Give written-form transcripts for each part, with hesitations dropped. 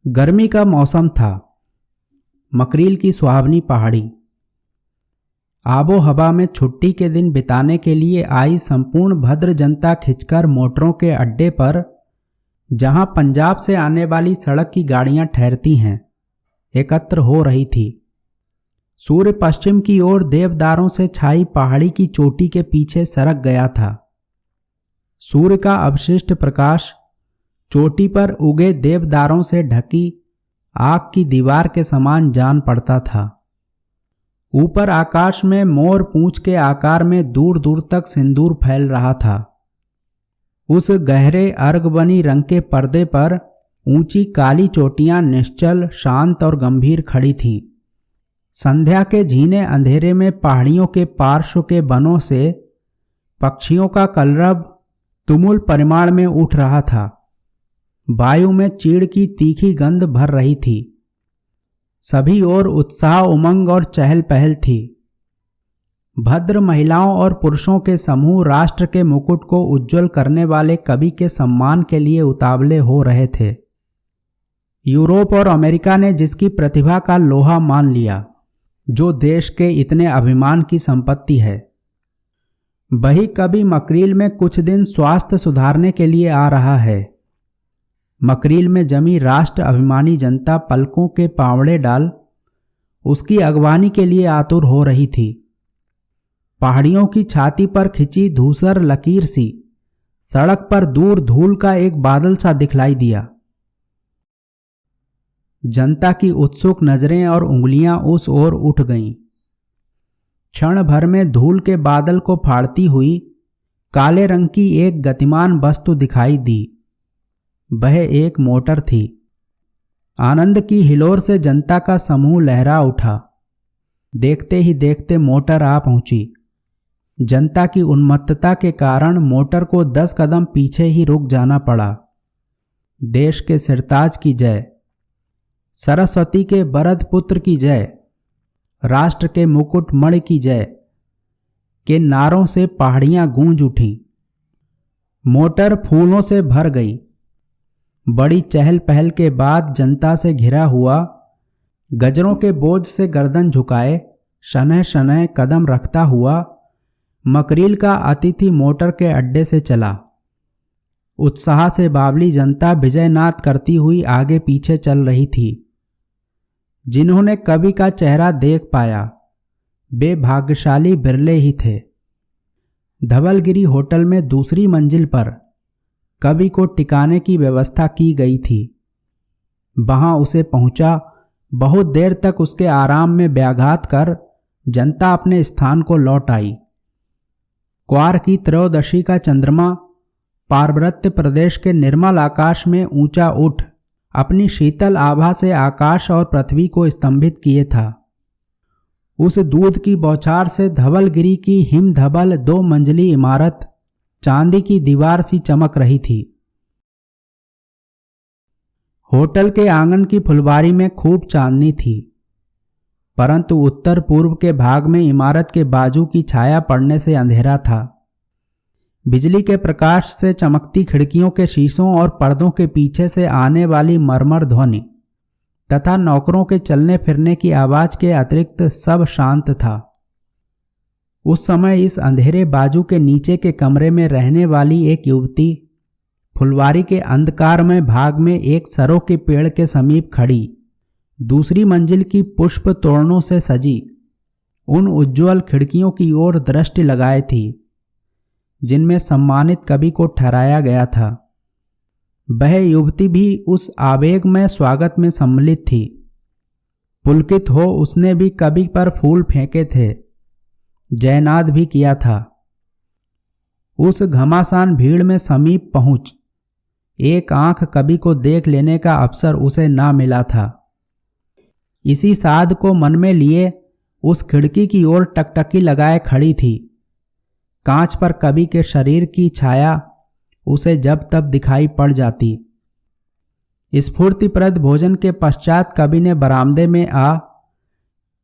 गर्मी का मौसम था। मकरील की सुहावनी पहाड़ी। आबो हवा में छुट्टी के दिन बिताने के लिए आई संपूर्ण भद्र जनता खिंचकर मोटरों के अड्डे पर, जहां पंजाब से आने वाली सड़क की गाड़ियां ठहरती हैं, एकत्र हो रही थी। सूर्य पश्चिम की ओर देवदारों से छाई पहाड़ी की चोटी के पीछे सरक गया था। सूर्य का अवशिष्ट प्रकाश चोटी पर उगे देवदारों से ढकी आग की दीवार के समान जान पड़ता था। ऊपर आकाश में मोर पूंछ के आकार में दूर दूर तक सिंदूर फैल रहा था। उस गहरे अर्गबनी रंग के पर्दे पर ऊंची काली चोटियां निश्चल, शांत और गंभीर खड़ी थीं। संध्या के झीने अंधेरे में पहाड़ियों के पार्श्व के बनों से पक्षियों का कलरव तुमुल परिमाण में उठ रहा था। वायु में चीड़ की तीखी गंध भर रही थी। सभी ओर उत्साह, उमंग और चहल पहल थी। भद्र महिलाओं और पुरुषों के समूह राष्ट्र के मुकुट को उज्जवल करने वाले कवि के सम्मान के लिए उतावले हो रहे थे। यूरोप और अमेरिका ने जिसकी प्रतिभा का लोहा मान लिया, जो देश के इतने अभिमान की संपत्ति है, वही कवि मकरील में कुछ दिन स्वास्थ्य सुधारने के लिए आ रहा है। मकरील में जमी राष्ट्र अभिमानी जनता पलकों के पावड़े डाल उसकी अगवानी के लिए आतुर हो रही थी। पहाड़ियों की छाती पर खिंची धूसर लकीर सी सड़क पर दूर धूल का एक बादल सा दिखलाई दिया। जनता की उत्सुक नजरें और उंगलियां उस ओर उठ गईं। क्षण भर में धूल के बादल को फाड़ती हुई काले रंग की एक गतिमान वस्तु दिखाई दी। वह एक मोटर थी। आनंद की हिलोर से जनता का समूह लहरा उठा। देखते ही देखते मोटर आ पहुंची। जनता की उन्मत्तता के कारण मोटर को 10 कदम पीछे ही रुक जाना पड़ा। देश के सिरताज की जय, सरस्वती के वरद पुत्र की जय, राष्ट्र के मुकुट मणि की जय के नारों से पहाड़ियां गूंज उठीं। मोटर फूलों से भर गई। बड़ी चहल पहल के बाद जनता से घिरा हुआ, गजरों के बोझ से गर्दन झुकाए शनह शनह कदम रखता हुआ मकरील का अतिथि मोटर के अड्डे से चला। उत्साह से बावली जनता विजयनाद करती हुई आगे पीछे चल रही थी। जिन्होंने कवि का चेहरा देख पाया, वे भाग्यशाली बिरले ही थे। धवलगिरी होटल में दूसरी मंजिल पर कवि को टिकाने की व्यवस्था की गई थी। वहां उसे पहुंचा बहुत देर तक उसके आराम में व्याघात कर जनता अपने स्थान को लौट आई। क्वार की त्रयोदशी का चंद्रमा पार्वत्य प्रदेश के निर्मल आकाश में ऊंचा उठ अपनी शीतल आभा से आकाश और पृथ्वी को स्तंभित किए था। उस दूध की बौछार से धवलगिरी की हिमधवल 2 मंजिली इमारत चांदी की दीवार सी चमक रही थी। होटल के आंगन की फुलवारी में खूब चांदनी थी, परंतु उत्तर पूर्व के भाग में इमारत के बाजू की छाया पड़ने से अंधेरा था। बिजली के प्रकाश से चमकती खिड़कियों के शीशों और पर्दों के पीछे से आने वाली मरमर ध्वनि तथा नौकरों के चलने फिरने की आवाज के अतिरिक्त सब शांत था। उस समय इस अंधेरे बाजू के नीचे के कमरे में रहने वाली एक युवती फुलवारी के अंधकारमय भाग में एक सरो के पेड़ के समीप खड़ी, दूसरी मंजिल की पुष्प तोरणों से सजी उन उज्ज्वल खिड़कियों की ओर दृष्टि लगाए थी, जिनमें सम्मानित कवि को ठहराया गया था। वह युवती भी उस आवेगमय स्वागत में सम्मिलित थी। पुलकित हो उसने भी कवि पर फूल फेंके थे, जयनाद भी किया था। उस घमासान भीड़ में समीप पहुंच एक आंख कवि को देख लेने का अवसर उसे ना मिला था। इसी साध को मन में लिए उस खिड़की की ओर टकटकी लगाए खड़ी थी। कांच पर कवि के शरीर की छाया उसे जब तब दिखाई पड़ जाती। स्फूर्तिप्रद भोजन के पश्चात कवि ने बरामदे में आ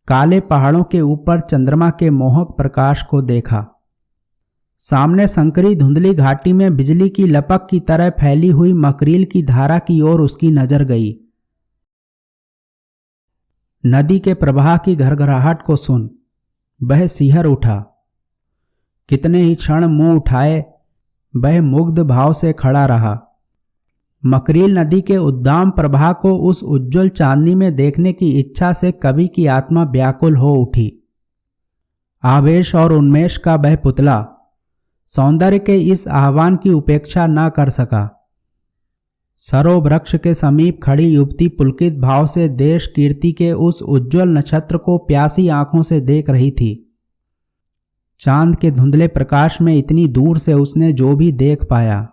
काले पहाड़ों के ऊपर चंद्रमा के मोहक प्रकाश को देखा। सामने संकरी धुंधली घाटी में बिजली की लपक की तरह फैली हुई मकरील की धारा की ओर उसकी नजर गई। नदी के प्रवाह की घरघराहट को सुन वह सिहर उठा। कितने ही क्षण मुंह उठाए वह मुग्ध भाव से खड़ा रहा। मकरील नदी के उद्दाम प्रवाह को उस उज्जवल चांदनी में देखने की इच्छा से कवि की आत्मा व्याकुल हो उठी। आवेश और उन्मेष का वह पुतला सौंदर्य के इस आह्वान की उपेक्षा न कर सका। सरो वृक्ष के समीप खड़ी युवती पुलकित भाव से देश कीर्ति के उस उज्जवल नक्षत्र को प्यासी आंखों से देख रही थी। चांद के धुंधले प्रकाश में इतनी दूर से उसने जो भी देख पाया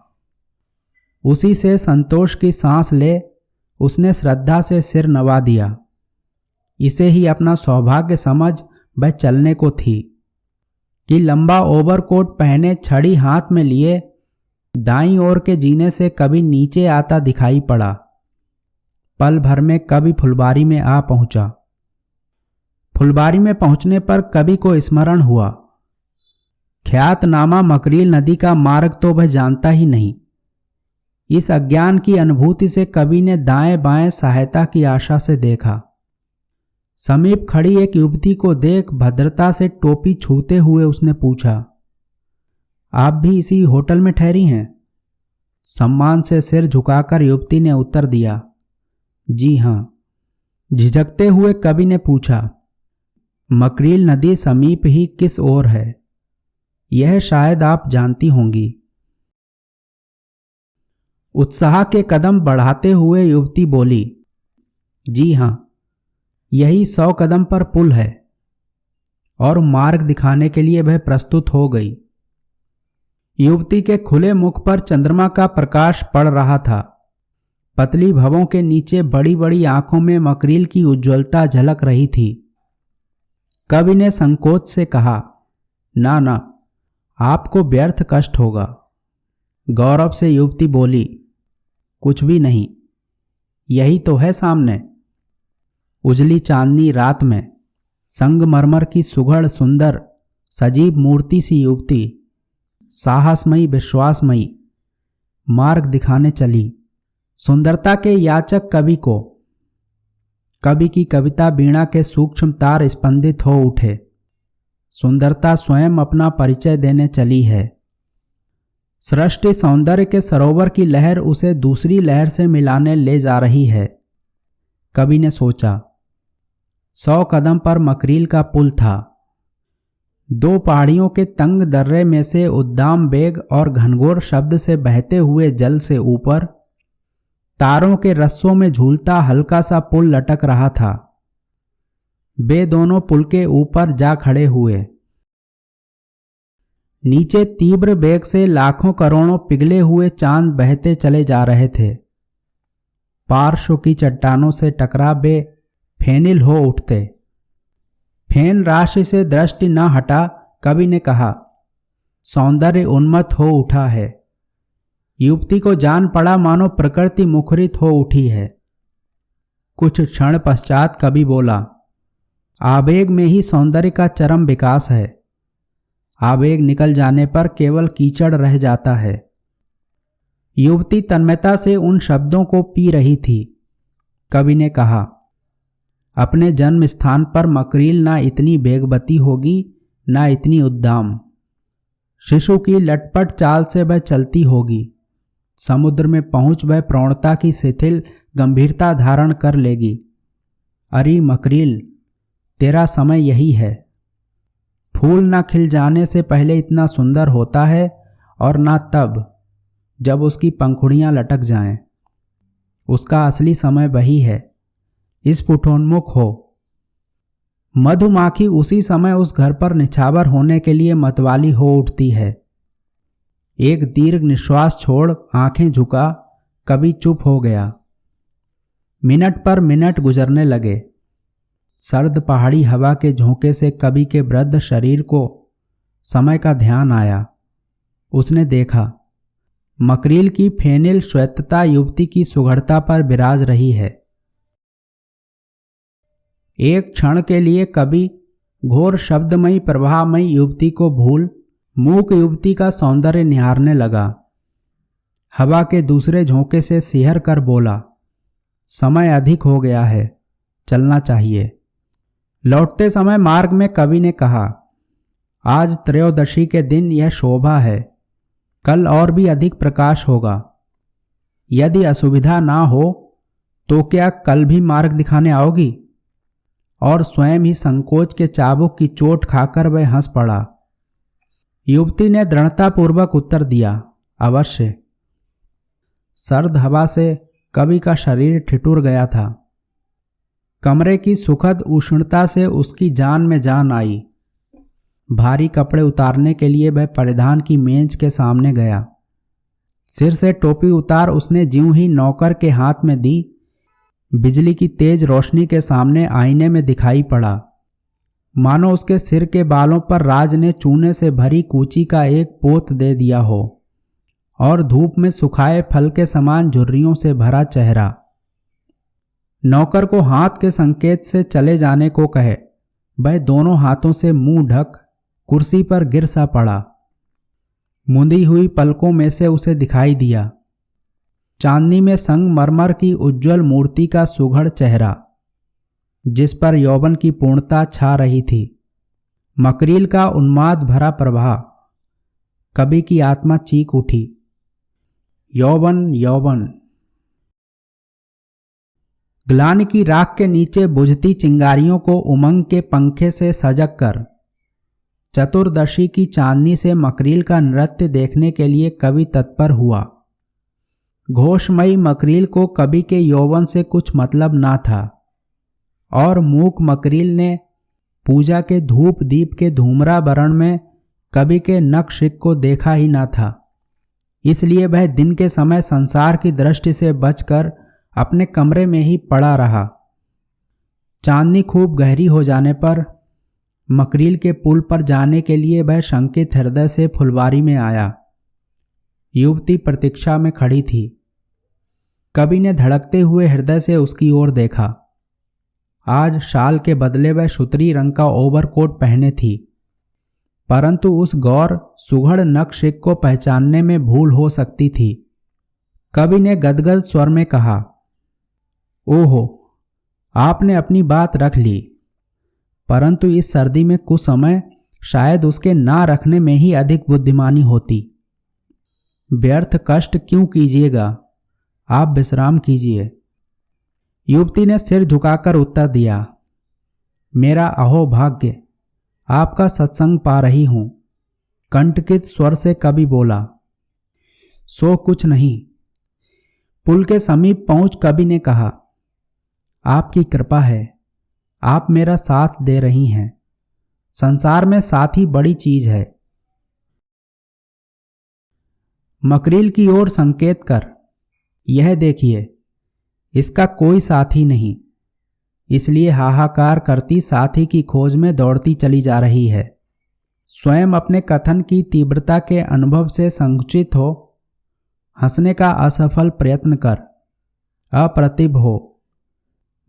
उसी से संतोष की सांस ले उसने श्रद्धा से सिर नवा दिया। इसे ही अपना सौभाग्य समझ वह चलने को थी कि लंबा ओवरकोट पहने छड़ी हाथ में लिए दाईं ओर के जीने से कभी नीचे आता दिखाई पड़ा। पल भर में कभी फुलबारी में आ पहुंचा। फुलबारी में पहुंचने पर कवि को स्मरण हुआ, ख्यातनामा मकरील नदी का मार्ग तो वह जानता ही नहीं। इस अज्ञान की अनुभूति से कवि ने दाएं बाएं सहायता की आशा से देखा। समीप खड़ी एक युवती को देख भद्रता से टोपी छूते हुए उसने पूछा, आप भी इसी होटल में ठहरी हैं? सम्मान से सिर झुकाकर युवती ने उत्तर दिया, जी हां। झिझकते हुए कवि ने पूछा, मकरील नदी समीप ही किस ओर है? यह शायद आप जानती होंगी। उत्साह के कदम बढ़ाते हुए युवती बोली, जी हां, यही 100 कदम पर पुल है। और मार्ग दिखाने के लिए वह प्रस्तुत हो गई। युवती के खुले मुख पर चंद्रमा का प्रकाश पड़ रहा था। पतली भवों के नीचे बड़ी बड़ी आंखों में मकरील की उज्ज्वलता झलक रही थी। कवि ने संकोच से कहा, ना ना, आपको व्यर्थ कष्ट होगा। गौरव से युवती बोली, कुछ भी नहीं, यही तो है सामने। उजली चांदनी रात में संगमरमर की सुघड़ सुंदर सजीव मूर्ति सी युवती साहसमयी विश्वासमयी मार्ग दिखाने चली। सुंदरता के याचक कवि को कवि की कविता वीणा के सूक्ष्म तार स्पंदित हो उठे। सुंदरता स्वयं अपना परिचय देने चली है। सृष्टि सौंदर्य के सरोवर की लहर उसे दूसरी लहर से मिलाने ले जा रही है। कवि ने सोचा, 100 कदम पर मकरील का पुल था। 2 पहाड़ियों के तंग दर्रे में से उद्दाम वेग और घनघोर शब्द से बहते हुए जल से ऊपर तारों के रस्सों में झूलता हल्का सा पुल लटक रहा था। वे दोनों पुल के ऊपर जा खड़े हुए। नीचे तीव्र वेग से लाखों करोड़ों पिघले हुए चांद बहते चले जा रहे थे। पार्श्व की चट्टानों से टकरा वे फेनिल हो उठते। फेन राशि से दृष्टि न हटा कवि ने कहा, सौंदर्य उन्मत्त हो उठा है। युवती को जान पड़ा मानो प्रकृति मुखरित हो उठी है। कुछ क्षण पश्चात कवि बोला, आवेग में ही सौंदर्य का चरम विकास है। आवेग निकल जाने पर केवल कीचड़ रह जाता है। युवती तन्मयता से उन शब्दों को पी रही थी। कवि ने कहा, अपने जन्म स्थान पर मकरील ना इतनी बेगबती होगी ना इतनी उद्दाम। शिशु की लटपट चाल से वह चलती होगी। समुद्र में पहुंच वह प्रौढ़ता की शिथिल गंभीरता धारण कर लेगी। अरे मकरील, तेरा समय यही है। फूल ना खिल जाने से पहले इतना सुंदर होता है और ना तब जब उसकी पंखुड़ियां लटक जाएं। उसका असली समय वही है। स्फुटोन्मुख हो। मधुमाखी उसी समय उस घर पर निछावर होने के लिए मतवाली हो उठती है। एक दीर्घ निश्वास छोड़ आंखें झुका कवि चुप हो गया। मिनट पर मिनट गुजरने लगे। सर्द पहाड़ी हवा के झोंके से कवि के वृद्ध शरीर को समय का ध्यान आया। उसने देखा, मकरील की फेनिल श्वेतता युवती की सुघड़ता पर विराज रही है। एक क्षण के लिए कवि घोर शब्दमयी प्रवाहमयी युवती को भूल मूक युवती का सौंदर्य निहारने लगा। हवा के दूसरे झोंके से सिहर कर बोला, समय अधिक हो गया है, चलना चाहिए। लौटते समय मार्ग में कवि ने कहा, आज त्रयोदशी के दिन यह शोभा है, कल और भी अधिक प्रकाश होगा। यदि असुविधा ना हो तो क्या कल भी मार्ग दिखाने आओगी? और स्वयं ही संकोच के चाबुक की चोट खाकर वह हंस पड़ा। युवती ने दृढ़तापूर्वक उत्तर दिया, अवश्य। सर्द हवा से कवि का शरीर ठिठुर गया था। कमरे की सुखद उष्णता से उसकी जान में जान आई। भारी कपड़े उतारने के लिए वह परिधान की मेज के सामने गया। सिर से टोपी उतार उसने ज्यों ही नौकर के हाथ में दी, बिजली की तेज रोशनी के सामने आईने में दिखाई पड़ा, मानो उसके सिर के बालों पर राज ने चूने से भरी कूची का एक पोत दे दिया हो और धूप में सुखाए फल के समान झुर्रियों से भरा चेहरा। नौकर को हाथ के संकेत से चले जाने को कहे, वह दोनों हाथों से मुंह ढक कुर्सी पर गिर सा पड़ा। मुंदी हुई पलकों में से उसे दिखाई दिया चांदनी में संगमरमर की उज्जवल मूर्ति का सुघड़ चेहरा, जिस पर यौवन की पूर्णता छा रही थी। मकरील का उन्माद भरा प्रवाह। कवि की आत्मा चीख उठी, यौवन यौवन। ग्लानि की राख के नीचे बुझती चिंगारियों को उमंग के पंखे से सजग कर चतुर्दशी की चांदनी से मकरील का नृत्य देखने के लिए कवि तत्पर हुआ। घोषमयी मकरील को कवि के यौवन से कुछ मतलब ना था और मूक मकरील ने पूजा के धूप दीप के धूम्रावरण में कवि के नक्शिक को देखा ही ना था। इसलिए वह दिन के समय संसार की दृष्टि से बचकर अपने कमरे में ही पड़ा रहा। चांदनी खूब गहरी हो जाने पर मकरील के पुल पर जाने के लिए वह शंकित हृदय से फुलवारी में आया। युवती प्रतीक्षा में खड़ी थी। कवि ने धड़कते हुए हृदय से उसकी ओर देखा। आज शाल के बदले वह सुतरी रंग का ओवरकोट पहने थी, परंतु उस गौर सुघड़ नक्शिक को पहचानने में भूल हो सकती थी। कवि ने गदगद स्वर में कहा, ओहो, आपने अपनी बात रख ली, परंतु इस सर्दी में कुछ समय शायद उसके ना रखने में ही अधिक बुद्धिमानी होती। व्यर्थ कष्ट क्यों कीजिएगा, आप विश्राम कीजिए। युवती ने सिर झुकाकर उत्तर दिया, मेरा अहो भाग्य, आपका सत्संग पा रही हूं। कंटकित स्वर से कवि बोला, सो कुछ नहीं। पुल के समीप पहुंच कवि ने कहा, आपकी कृपा है, आप मेरा साथ दे रही हैं। संसार में साथी बड़ी चीज है। मकरील की ओर संकेत कर, यह देखिए, इसका कोई साथी नहीं। इसलिए हाहाकार करती साथी की खोज में दौड़ती चली जा रही है। स्वयं अपने कथन की तीव्रता के अनुभव से संकुचित हो, हंसने का असफल प्रयत्न कर, अप्रतिभ हो।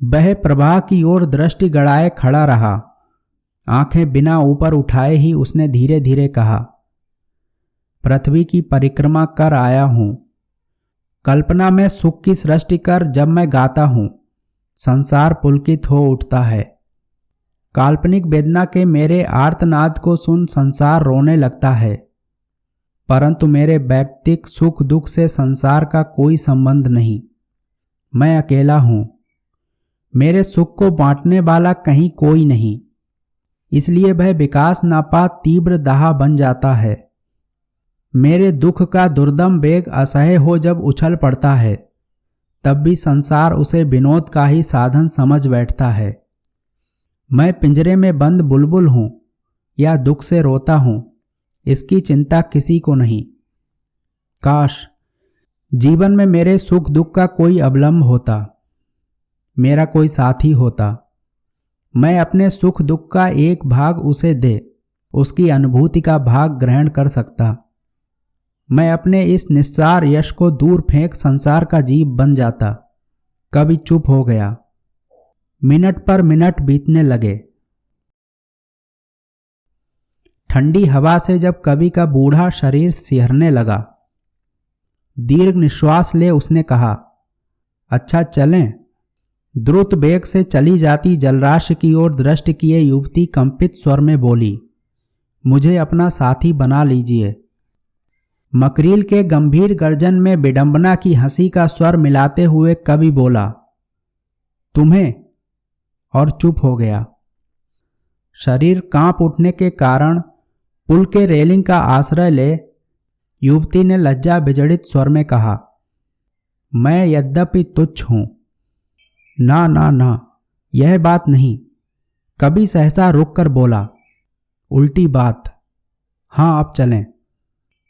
वह प्रवाह की ओर दृष्टि गड़ाए खड़ा रहा। आंखें बिना ऊपर उठाए ही उसने धीरे धीरे कहा, पृथ्वी की परिक्रमा कर आया हूं। कल्पना में सुख की सृष्टि कर जब मैं गाता हूं, संसार पुलकित हो उठता है। काल्पनिक वेदना के मेरे आर्तनाद को सुन संसार रोने लगता है, परंतु मेरे वैयक्तिक सुख दुख से संसार का कोई संबंध नहीं। मैं अकेला हूं। मेरे सुख को बांटने वाला कहीं कोई नहीं। इसलिए वह विकास नापा तीव्र दाह बन जाता है। मेरे दुख का दुर्दम वेग असह्य हो जब उछल पड़ता है, तब भी संसार उसे विनोद का ही साधन समझ बैठता है। मैं पिंजरे में बंद बुलबुल हूं या दुख से रोता हूं, इसकी चिंता किसी को नहीं। काश जीवन में मेरे सुख दुख का कोई अवलंब होता, मेरा कोई साथी होता। मैं अपने सुख दुख का एक भाग उसे दे उसकी अनुभूति का भाग ग्रहण कर सकता। मैं अपने इस निस्सार यश को दूर फेंक संसार का जीव बन जाता। कवि चुप हो गया। मिनट पर मिनट बीतने लगे। ठंडी हवा से जब कवि का बूढ़ा शरीर सिहरने लगा, दीर्घ निश्वास ले उसने कहा, अच्छा चलें। द्रुत वेग से चली जाती जलराशि की ओर दृष्टि किए युवती कंपित स्वर में बोली, मुझे अपना साथी बना लीजिए। मकरील के गंभीर गर्जन में विडंबना की हंसी का स्वर मिलाते हुए कवि बोला, तुम्हें, और चुप हो गया। शरीर कांप उठने के कारण पुल के रेलिंग का आश्रय ले युवती ने लज्जा विजड़ित स्वर में कहा, मैं यद्यपि तुच्छ हूं। ना ना ना, यह बात नहीं। कवि सहसा रुककर बोला, उल्टी बात। हाँ, अब चलें।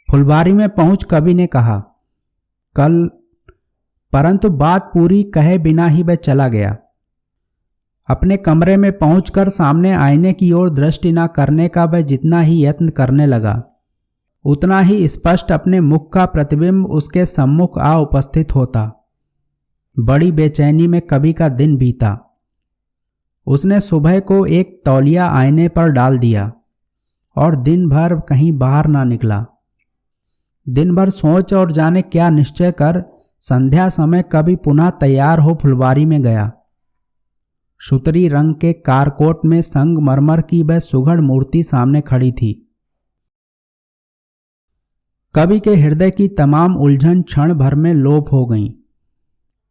फुलबारी में पहुंच कवि ने कहा, कल, परंतु बात पूरी कहे बिना ही वह चला गया। अपने कमरे में पहुंचकर सामने आईने की ओर दृष्टि न करने का वह जितना ही यत्न करने लगा, उतना ही स्पष्ट अपने मुख का प्रतिबिंब उसके सम्मुख आ उपस्थित होता। बड़ी बेचैनी में कवि का दिन बीता। उसने सुबह को एक तौलिया आईने पर डाल दिया और दिन भर कहीं बाहर ना निकला। दिन भर सोच और जाने क्या निश्चय कर संध्या समय कवि पुनः तैयार हो फुलबारी में गया। सुतरी रंग के कारकोट में संगमरमर की वह सुघड़ मूर्ति सामने खड़ी थी। कवि के हृदय की तमाम उलझन क्षण भर में लोप हो गईं।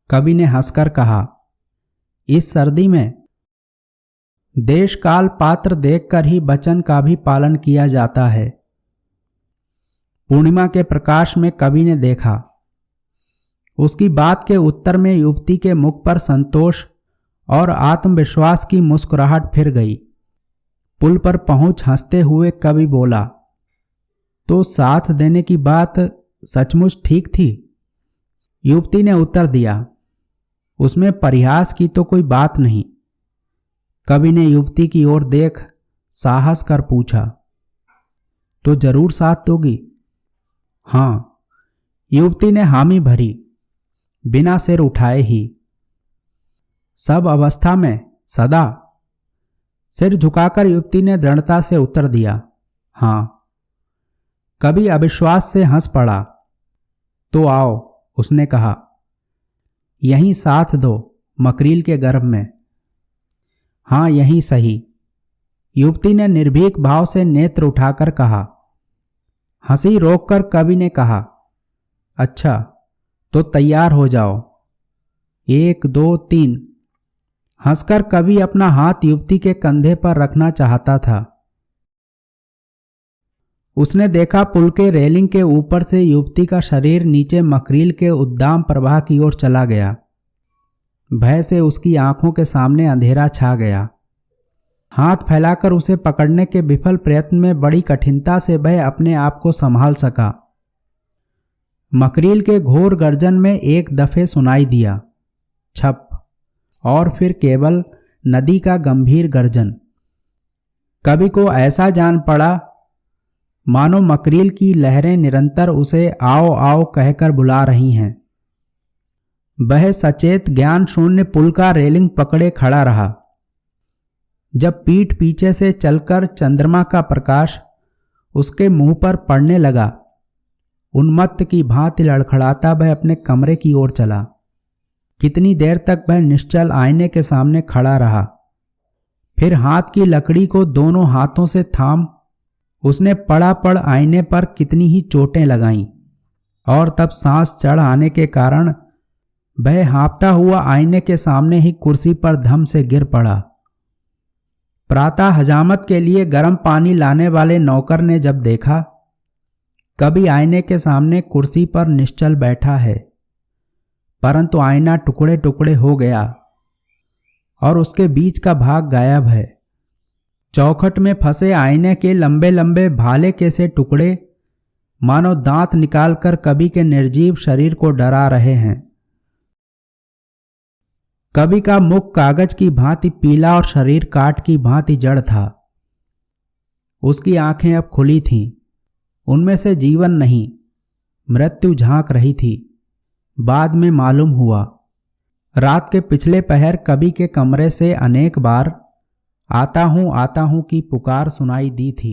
कवि ने हंसकर कहा, इस सर्दी में देश काल पात्र देखकर ही वचन का भी पालन किया जाता है। पूर्णिमा के प्रकाश में कवि ने देखा, उसकी बात के उत्तर में युवती के मुख पर संतोष और आत्मविश्वास की मुस्कुराहट फिर गई। पुल पर पहुंच हंसते हुए कवि बोला, तो साथ देने की बात सचमुच ठीक थी? युवती ने उत्तर दिया, उसमें परिहास की तो कोई बात नहीं। कवि ने युवती की ओर देख साहस कर पूछा, तो जरूर साथ दोगी? हाँ, युवती ने हामी भरी, बिना सिर उठाए ही। सब अवस्था में, सदा? सिर झुकाकर युवती ने दृढ़ता से उत्तर दिया, हाँ। कवि अविश्वास से हंस पड़ा। तो आओ, उसने कहा, यहीं साथ दो, मकरील के गर्भ में। हाँ, यहीं सही। युवती ने निर्भीक भाव से नेत्र उठाकर कहा। हंसी रोककर कवि ने कहा, अच्छा, तो तैयार हो जाओ। 1 2 3। हंसकर कवि अपना हाथ युवती के कंधे पर रखना चाहता था। उसने देखा पुल के रेलिंग के ऊपर से युवती का शरीर नीचे मकरील के उद्दाम प्रवाह की ओर चला गया। भय से उसकी आंखों के सामने अंधेरा छा गया। हाथ फैलाकर उसे पकड़ने के विफल प्रयत्न में बड़ी कठिनता से वह अपने आप को संभाल सका। मकरील के घोर गर्जन में एक दफे सुनाई दिया, छप, और फिर केवल नदी का गंभीर गर्जन। कवि को ऐसा जान पड़ा मानो मकरील की लहरें निरंतर उसे आओ आओ कहकर बुला रही हैं। वह सचेत ज्ञान शून्य पुल का रेलिंग पकड़े खड़ा रहा। जब पीठ पीछे से चलकर चंद्रमा का प्रकाश उसके मुंह पर पड़ने लगा, उन्मत्त की भांति लड़खड़ाता वह अपने कमरे की ओर चला। कितनी देर तक वह निश्चल आईने के सामने खड़ा रहा। फिर हाथ की लकड़ी को दोनों हाथों से थाम उसने पड़ा पड़ आईने पर कितनी ही चोटें लगाईं, और तब सांस चढ़ आने के कारण वह हाँफता हुआ आईने के सामने ही कुर्सी पर धम से गिर पड़ा। प्रातः हजामत के लिए गर्म पानी लाने वाले नौकर ने जब देखा कवि आईने के सामने कुर्सी पर निश्चल बैठा है, परंतु आईना टुकड़े टुकड़े हो गया और उसके बीच का भाग गायब है। चौखट में फंसे आईने के लंबे लंबे भाले के से टुकड़े मानो दांत निकालकर कवि के निर्जीव शरीर को डरा रहे हैं। कवि का मुख कागज की भांति पीला और शरीर काठ की भांति जड़ था। उसकी आंखें अब खुली थीं, उनमें से जीवन नहीं, मृत्यु झांक रही थी। बाद में मालूम हुआ, रात के पिछले पहर कवि के कमरे से अनेक बार आता हूं की पुकार सुनाई दी थी।